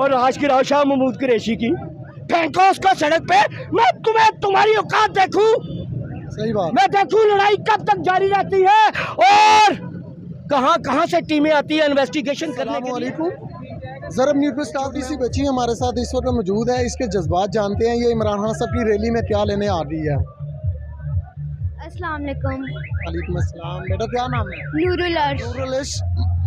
और आज की राव शाह महमूद कुरैशी की, फेंको उसको सड़क पे। मैं तुम्हें तुम्हारी औकात देखूं, सही बात। मैं देखूं लड़ाई कब तक जारी रहती है और कहां कहां से टीमें आती है इन्वेस्टिगेशन करने के लिए। ज़रब न्यूज़ पे स्टाफ डीसी बच्ची हमारे साथ इस वक्त मौजूद है, इसके जज्बात जानते हैं। ये इमरान खान साहब की रैली में क्या लेने आ रही है। अस्सलाम वालेकुम। वालेकुम अस्सलाम। बेटा क्या नाम है? नूरुल अर्श। नूरुल अर्श,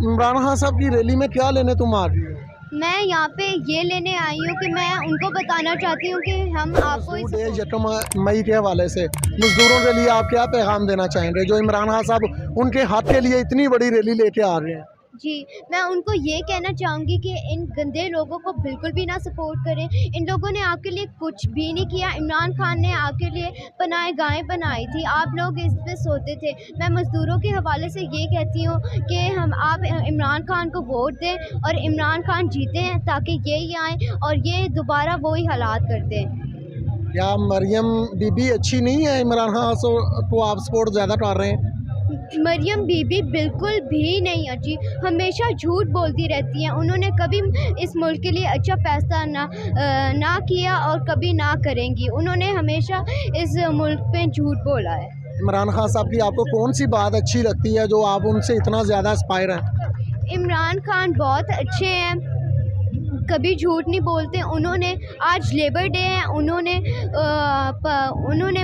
इमरान खान साहब की रैली में क्या लेने तुम आ रही हो? मैं यहाँ पे ये लेने आई हूँ कि मैं उनको बताना चाहती हूँ कि हम आपको इस यकम मई के हवाले से मजदूरों के लिए आप क्या पैगाम देना चाहेंगे, जो इमरान खान साहब उनके हक के लिए इतनी बड़ी रैली लेके आ रहे हैं? जी, मैं उनको ये कहना चाहूँगी कि इन गंदे लोगों को बिल्कुल भी ना सपोर्ट करें। इन लोगों ने आपके लिए कुछ भी नहीं किया। इमरान खान ने आपके लिए पनाहे गाहें बनाई थी, आप लोग इस पे सोते थे। मैं मज़दूरों के हवाले से ये कहती हूँ कि आप इमरान खान को वोट दें और इमरान खान जीते हैं ताकि ये आएँ और ये दोबारा वही हालात कर दें। क्या मरियम बीबी अच्छी नहीं है? इमरान खान को आप सपोर्ट ज़्यादा कर रहे हैं। मरियम बीबी बिल्कुल भी नहीं अच्छी, हमेशा झूठ बोलती रहती हैं। उन्होंने कभी इस मुल्क के लिए अच्छा फैसला ना किया और कभी ना करेंगी। उन्होंने हमेशा इस मुल्क पे झूठ बोला है। इमरान खान साहब की आपको कौन सी बात अच्छी लगती है जो आप उनसे इतना ज़्यादा इंस्पायर हैं? इमरान खान बहुत अच्छे हैं, कभी झूठ नहीं बोलते। उन्होंने आज लेबर डे है, उन्होंने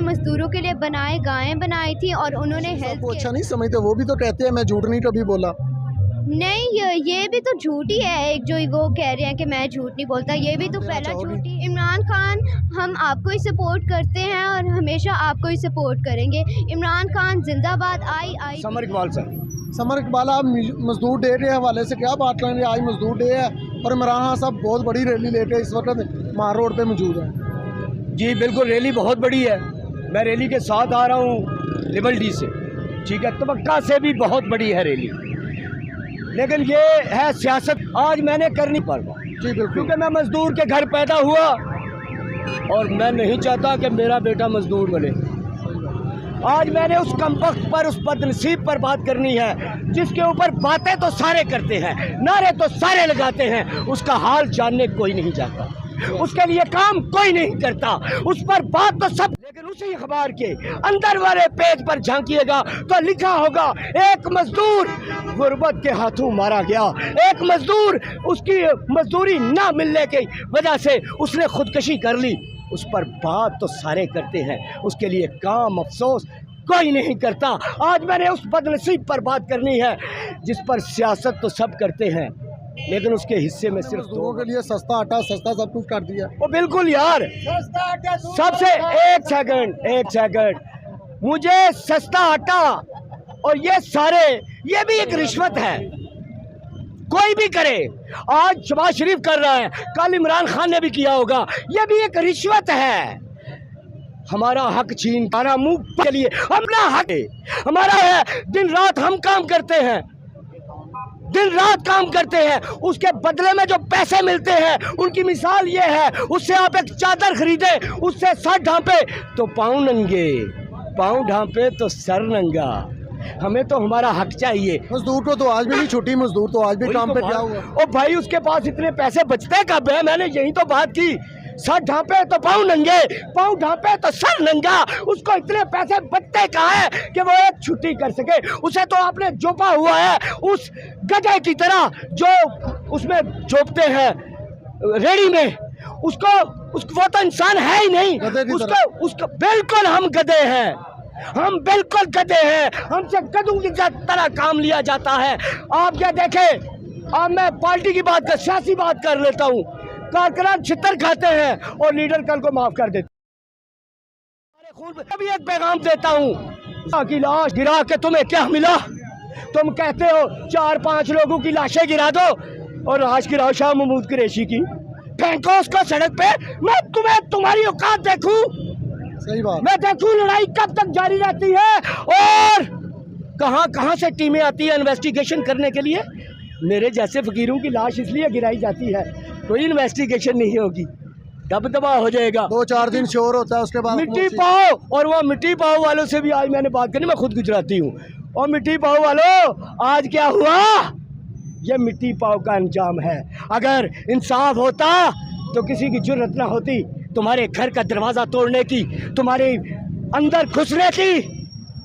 मज़दूरों के लिए बनाए गायें बनाई थी और उन्होंने हेल्थ को अच्छा नहीं समझते। वो भी तो कहते हैं मैं झूठ नहीं कभी बोला। नहीं, ये भी तो झूठ ही है। एक जो वो कह रहे हैं कि मैं झूठ नहीं बोलता, ये भी तो पहला झूठ ही। इमरान खान, हम आपको ही सपोर्ट करते हैं और हमेशा आपको ही सपोर्ट करेंगे। इमरान खान जिंदाबाद। आई समर इकबाल सर। समर इकबाल, आप मजदूर डे के हवाले से क्या बात करेंगे? आज मजदूर डे है और इमरान खान साहब बहुत बड़ी रैली लेके इस वक्त मार रोड पे मौजूद है। जी बिल्कुल, रैली बहुत बड़ी है। मैं रैली के साथ आ रहा हूँ लिबर्टी से, ठीक है। तबक्का से भी बहुत बड़ी है रैली, लेकिन ये है सियासत आज मैंने करनी पड़ रहा। जी बिल्कुल, क्योंकि मैं मजदूर के घर पैदा हुआ और मैं नहीं चाहता कि मेरा बेटा मजदूर बने। आज मैंने उस कमबख्त पर, उस बदनसीब पर बात करनी है जिसके ऊपर बातें तो सारे करते हैं, नारे तो सारे लगाते हैं, उसका हाल जानने कोई नहीं जाता, उसके लिए काम कोई नहीं करता, उस पर बात तो सब। लेकिन उसी अखबार के अंदर वाले पेज पर झांकिएगा तो लिखा होगा एक मजदूर गुर्बत के हाथों मारा गया, एक मजदूर उसकी मजदूरी ना मिलने की वजह से उसने खुदकशी कर ली। उस पर बात तो सारे करते हैं, उसके लिए काम अफसोस कोई नहीं करता। आज मैंने उस बदनसीब पर बात करनी है जिस पर सियासत तो सब करते हैं लेकिन उसके हिस्से में सिर्फ लोगों के लिए सस्ता आटा सस्ता सब कुछ कर दिया। वो बिल्कुल यार, सबसे एक सेकंड, मुझे सस्ता आटा और ये सारे, ये भी एक रिश्वत है। कोई भी करे, आज शबाज शरीफ कर रहा है, कल इमरान खान ने भी किया होगा, ये भी एक रिश्वत है। हमारा हक छीन, हमारा मुंह के लिए अपना हक है, हमारा है। दिन रात हम काम करते हैं, दिन रात काम करते हैं, उसके बदले में जो पैसे मिलते हैं उनकी मिसाल ये है, उससे आप एक चादर खरीदे, उससे सर ढांपे तो पाँव नंगे, पाँव ढांपे तो सर नंगा। हमें तो हमारा हक चाहिए। मजदूर को तो आज भी नहीं छुट्टी, मजदूर तो आज भी काम पे क्या हुआ? ओ भाई, उसके पास इतने पैसे बचते कब है? मैंने यही तो बात की, सर ढांपे तो पाँव नंगे, पाँव ढांपे तो सर नंगा। उसको इतने पैसे बचते कहाँ है कि वो एक छुट्टी कर सके? उसे तो आपने जोपा हुआ है उस गधे की तरह जो उसमें जोपते हैं रेडी में। उसको वो तो इंसान है ही नहीं। उसका बिल्कुल हम गधे हैं, हम बिल्कुल गधे हैं, हमसे गधों की तरह काम लिया जाता है। आप क्या देखें, अब मैं पार्टी की बात कर, सियासी बात कर लेता हूँ। कारकुनान छितर खाते हैं और लीडर कल को माफ कर देते। अभी एक पैगाम देता हूँ कि लाश गिरा के तुम्हें क्या मिला? तुम कहते हो 4-5 लोगों की लाशें गिरा दो और आज की राव शाह महमूद कुरैशी की, फेंको उसको सड़क पे। मैं तुम्हें तुम्हारी औकात देखूं, सही बात। मैं देखूं लड़ाई कब तक जारी रहती है और कहां कहां से टीमें आती है इन्वेस्टिगेशन करने के लिए। मेरे जैसे फकीरों की लाश इसलिए गिराई जाती है, कोई इन्वेस्टिगेशन नहीं होगी, दबदबा हो जाएगा, 2-4 दिन शोर होता है, उसके बाद मिट्टी पाओ। और वो मिट्टी पाओ वालों से भी आज मैंने बात करनी, मैं खुद गुजराती हूँ। और मिट्टी पाओ वालों, आज क्या हुआ? ये मिट्टी पाव का अंजाम है। अगर इंसाफ होता तो किसी की जुर्रत ना होती तुम्हारे घर का दरवाज़ा तोड़ने की, तुम्हारे अंदर घुसने की।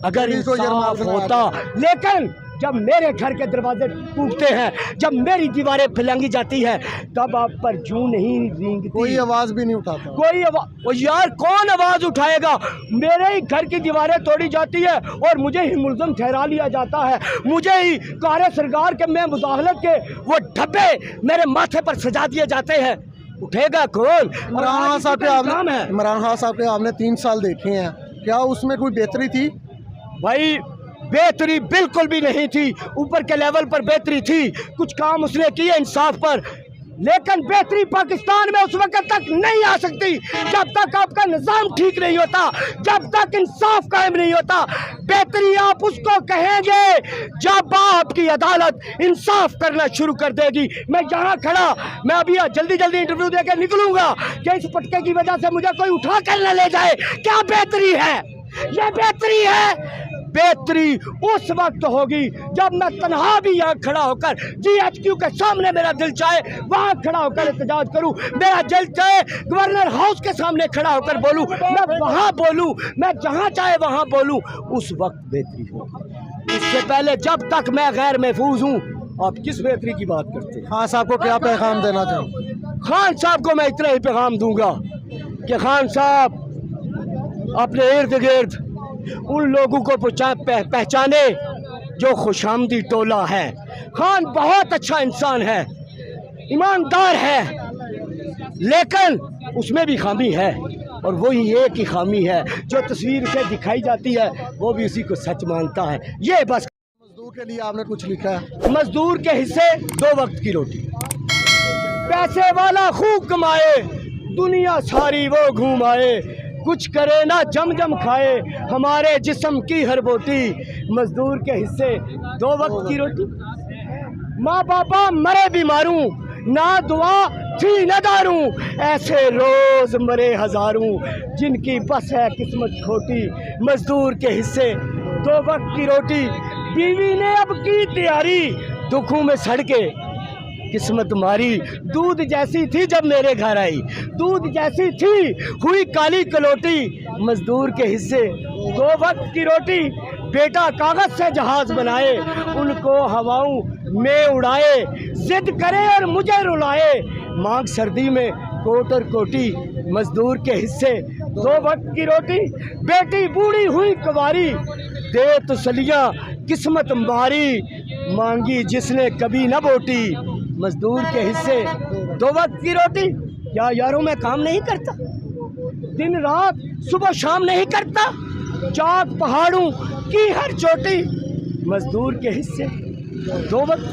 अगर इंसाफ होता, लेकिन जब मेरे घर के दरवाजे टूटते हैं, जब मेरी दीवारें फैलांगी जाती हैं, तब आप पर जूं नहीं रेंगती, कोई आवाज़ भी नहीं उठाता। कोई आवाज़, यार कौन आवाज़ उठाएगा? मेरे ही घर की दीवारें तोड़ी जाती है और मुझे ही मुल्ज़म ठहरा लिया जाता है। मुझे ही कार सरकार के में मुदाखलत के वो धब्बे मेरे माथे पर सजा दिए जाते हैं। उठेगा कौन? इमरान खान साहब के आपने 3 साल देखे हैं, क्या उसमें कोई बेहतरी थी? भाई बेहतरी बिल्कुल भी नहीं थी। ऊपर के लेवल पर बेहतरी थी, कुछ काम उसने किए इंसाफ पर, लेकिन बेहतरी पाकिस्तान में उस वक्त तक नहीं आ सकती जब तक आपका निज़ाम ठीक नहीं होता, जब तक इंसाफ कायम नहीं होता। बेहतरी आप उसको कहेंगे जब आपकी अदालत इंसाफ करना शुरू कर देगी। मैं यहाँ खड़ा, मैं अभी जल्दी जल्दी इंटरव्यू देकर निकलूंगा कि इस पटके की वजह से मुझे कोई उठा कर न ले जाए। क्या बेहतरी है? ये बेहतरी है? बेहतरी उस वक्त होगी जब मैं तन्हा भी यहाँ खड़ा होकर GHQ के सामने मेरा दिल चाहे वहाँ खड़ा होकर एहतजाज करूँ, मेरा दिल चाहे गवर्नर हाउस के सामने खड़ा होकर बोलूँ, मैं वहाँ बोलूँ, मैं जहाँ चाहे वहाँ बोलूँ, उस वक्त बेहतरी होगी। इससे पहले जब तक मैं गैर महफूज हूँ, आप किस बेहतरी की बात करते हैं? खान साहब को क्या पैगाम देना चाहेंगे? खान साहब को मैं इतना ही पैगाम दूंगा कि खान साहब अपने इर्द गिर्द उन लोगों को पहचाने जो खुशामदी टोला है। खान बहुत अच्छा इंसान है, ईमानदार है, लेकिन उसमें भी खामी है, और वही एक ही खामी है जो तस्वीर से दिखाई जाती है, वो भी उसी को सच मानता है। ये बस। मजदूर के लिए आपने कुछ लिखा है? मजदूर के हिस्से 2 वक्त की रोटी, पैसे वाला खूब कमाए, दुनिया सारी वो घूम आए, कुछ करे ना जम जम खाए, हमारे जिस्म की हर बोटी। मजदूर के हिस्से 2 वक्त की रोटी। माँ बापा मरे बीमारूं, ना दुआ थी न दारूं, ऐसे रोज मरे हजारों, जिनकी बस है किस्मत खोटी। मजदूर के हिस्से 2 वक्त की रोटी। बीवी ने अब की तैयारी, दुखों में सड़ के किस्मत मारी। दूध जैसी थी जब मेरे घर आई, दूध जैसी थी हुई काली कलोटी। मजदूर के हिस्से 2 वक्त की रोटी। बेटा कागज से जहाज बनाए, उनको हवाओं में उड़ाए, जिद करे और मुझे रुलाए, मांग सर्दी में कोट और कोटी। मजदूर के हिस्से 2 वक्त की रोटी। बेटी बूढ़ी हुई कुंवारी, दे तसलियाँ किस्मत मारी, मांगी जिसने कभी न बोटी। मजदूर के हिस्से 2 वक्त की रोटी। क्या यारों मैं काम नहीं करता, दिन रात सुबह शाम नहीं करता, चाक पहाड़ों की हर चोटी। मजदूर के हिस्से 2 वक्त।